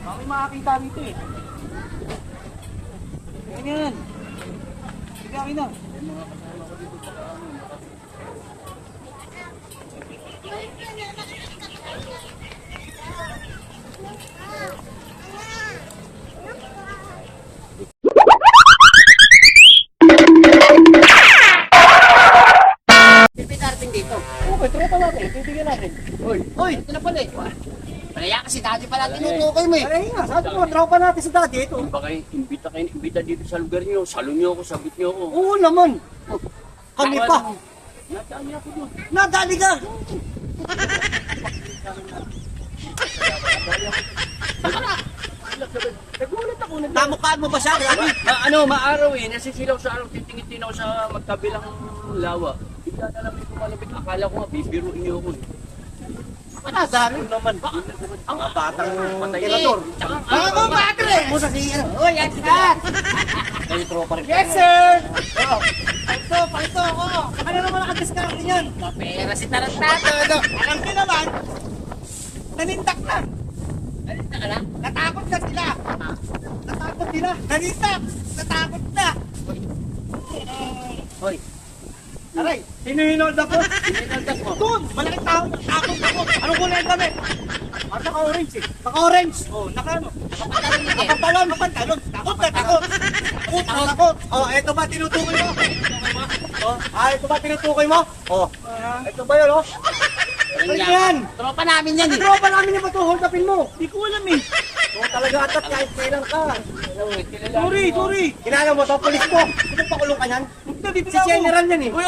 May makakita dito eh. Ganyan. Sige, akin na. Pipit natin dito. Okay, tropa natin. Titigan natin. Uy, ito na pala eh. Palaya kasi dati pala tinutukoy mo eh. Ay nga, sabi ko, tropa natin sa dati ito. Baka imbita dito sa lugar niyo. Salo niyo ako, sagot niyo ako. Oo naman. Kami pa. Nadaan niya ako doon. Nadali ka. Nagulat ako. Namukhaan mo ba siya? Grabe. Maaraw eh. Nasisilaw sa araw. Titingin ako sa magkabilang lawa. Bigla na lang may kumalapit. Akala ko nga, bibiruin niyo ako. Panasari naman. Ang batang matayador. Ako, padre! Mo sa siya. Uy, yan ka! Ay, tropa rin. Yes, sir! Palito ako. Ano naman nakadiskarte yan? Pera si Tarantado. Alam ko naman, nanindak na. Alita ka na? Natakot na sila. Natakot sila. Nanindak. Natakot na. Hoy, Aray, sino hinold ako? sinunod mo. Doon, malaking tao. Takot ako. Anong kulay ang damit? Naka-orange eh. Naka-orange. Oh, naka-ano? Nakapantalon, nakapantalon. Takot na, takot. Takot na, takot. Oh, eto ba tinutukoy mo? Oh, ito ba tinutukoy mo? Oh, ito ba yun, oh? Ano yan? Tropa namin yan eh. Tropa namin yung bato, hold upin mo. Hindi ko alam eh. Oo, talaga atat kahit kailan ka. Sorry. Kilala mo to, polis ko. Sino pa kulong ka yan? Si General yan eh. Uy,